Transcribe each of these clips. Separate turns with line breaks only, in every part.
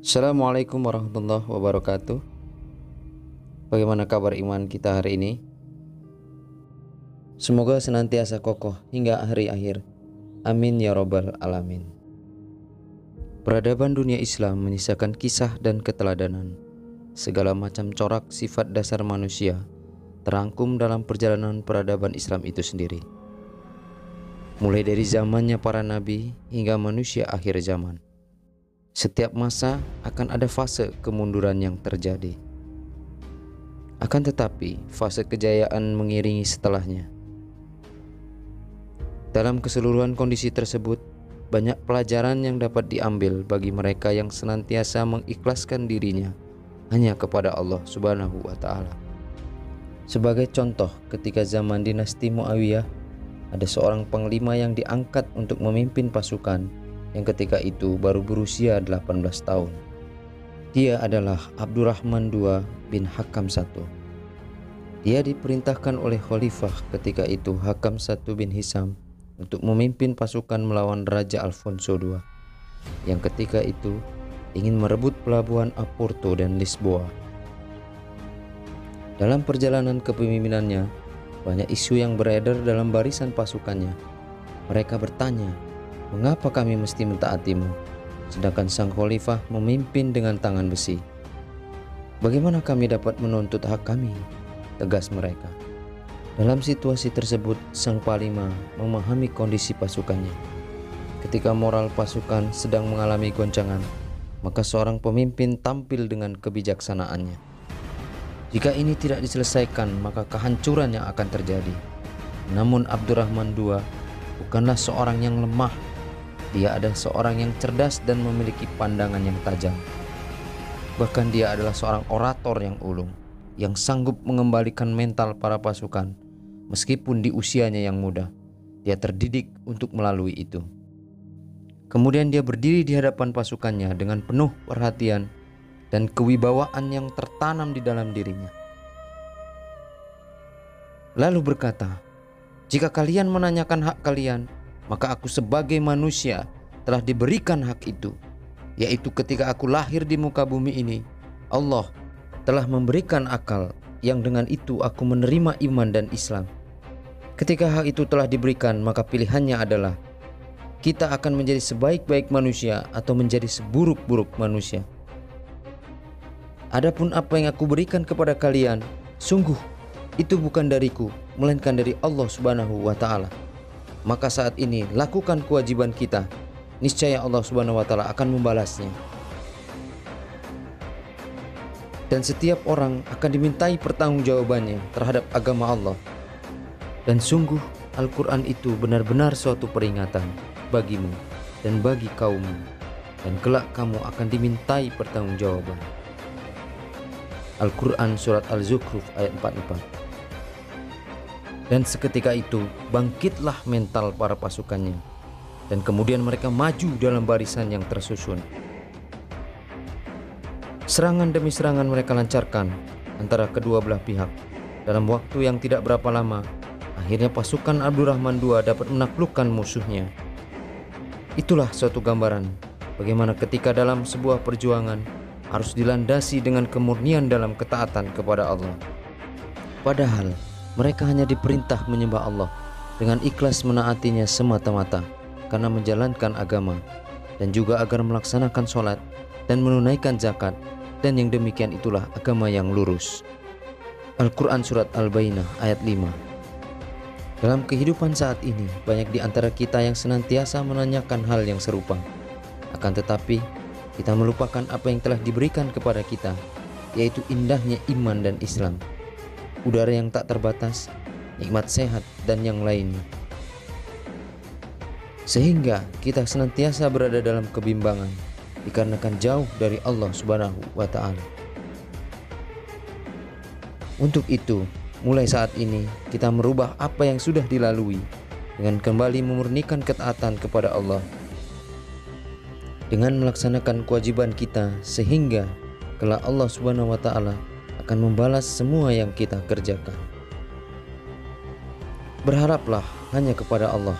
Assalamualaikum warahmatullahi wabarakatuh. Bagaimana kabar iman kita hari ini? Semoga senantiasa kokoh hingga hari akhir. Amin ya robbal alamin. Peradaban dunia Islam menyisakan kisah dan keteladanan. Segala macam corak sifat dasar manusia terangkum dalam perjalanan peradaban Islam itu sendiri. Mulai dari zamannya para nabi hingga manusia akhir zaman. Setiap masa akan ada fase kemunduran yang terjadi. Akan tetapi, fase kejayaan mengiringi setelahnya. Dalam keseluruhan kondisi tersebut, banyak pelajaran yang dapat diambil bagi mereka yang senantiasa mengikhlaskan dirinya hanya kepada Allah Subhanahu wa Ta'ala. Sebagai contoh, ketika zaman dinasti Muawiyah, ada seorang panglima yang diangkat untuk memimpin pasukan yang ketika itu baru berusia 18 tahun. Dia adalah Abdurrahman II bin Hakam I. Dia diperintahkan oleh Khalifah ketika itu Hakam I bin Hisam untuk memimpin pasukan melawan Raja Alfonso II yang ketika itu ingin merebut pelabuhan Oporto dan Lisboa. Dalam perjalanan kepemimpinannya, banyak isu yang beredar dalam barisan pasukannya. Mereka bertanya, "Mengapa kami mesti mentaatimu, sedangkan sang khalifah memimpin dengan tangan besi? Bagaimana kami dapat menuntut hak kami?" tegas mereka. Dalam situasi tersebut, sang panglima memahami kondisi pasukannya. Ketika moral pasukan sedang mengalami goncangan, maka seorang pemimpin tampil dengan kebijaksanaannya. Jika ini tidak diselesaikan, maka kehancuran yang akan terjadi. Namun Abdurrahman II bukanlah seorang yang lemah. Dia adalah seorang yang cerdas dan memiliki pandangan yang tajam. Bahkan dia adalah seorang orator yang ulung, yang sanggup mengembalikan mental para pasukan. Meskipun di usianya yang muda, dia terdidik untuk melalui itu. Kemudian dia berdiri di hadapan pasukannya dengan penuh perhatian dan kewibawaan yang tertanam di dalam dirinya. Lalu berkata, "Jika kalian menanyakan hak kalian, maka aku sebagai manusia telah diberikan hak itu, yaitu ketika aku lahir di muka bumi ini, Allah telah memberikan akal yang dengan itu aku menerima iman dan Islam. Ketika hak itu telah diberikan, maka pilihannya adalah kita akan menjadi sebaik-baik manusia atau menjadi seburuk-buruk manusia. Adapun apa yang aku berikan kepada kalian, sungguh itu bukan dariku, melainkan dari Allah Subhanahu wa Ta'ala. Maka saat ini lakukan kewajiban kita, niscaya Allah Subhanahu wa Ta'ala akan membalasnya. Dan setiap orang akan dimintai pertanggungjawabannya terhadap agama Allah. Dan sungguh Al-Quran itu benar-benar suatu peringatan bagimu dan bagi kaummu, dan kelak kamu akan dimintai pertanggungjawaban." Al-Quran Surat Al-Zukhruf ayat 44. Dan seketika itu bangkitlah mental para pasukannya, dan kemudian mereka maju dalam barisan yang tersusun. Serangan demi serangan mereka lancarkan antara kedua belah pihak. Dalam waktu yang tidak berapa lama, akhirnya pasukan Abdurrahman II dapat menaklukkan musuhnya. Itulah suatu gambaran bagaimana ketika dalam sebuah perjuangan harus dilandasi dengan kemurnian dalam ketaatan kepada Allah. Padahal mereka hanya diperintah menyembah Allah dengan ikhlas menaatinya semata-mata karena menjalankan agama, dan juga agar melaksanakan sholat dan menunaikan zakat, dan yang demikian itulah agama yang lurus. Al-Quran Surat Al-Bayyinah ayat 5. Dalam kehidupan saat ini, banyak di antara kita yang senantiasa menanyakan hal yang serupa. Akan tetapi, kita melupakan apa yang telah diberikan kepada kita, yaitu indahnya iman dan Islam, udara yang tak terbatas, nikmat sehat, dan yang lainnya. Sehingga kita senantiasa berada dalam kebimbangan dikarenakan jauh dari Allah Subhanahu wa Ta'ala. Untuk itu, mulai saat ini kita merubah apa yang sudah dilalui dengan kembali memurnikan ketaatan kepada Allah, dengan melaksanakan kewajiban kita, sehingga kelak Allah Subhanahu wa Ta'ala akan membalas semua yang kita kerjakan. Berharaplah hanya kepada Allah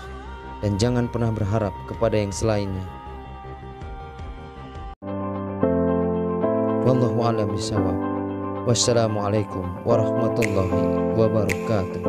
dan jangan pernah berharap kepada yang selainnya. Wallahu a'lam bishawab. Wassalamualaikum warahmatullahi wabarakatuh.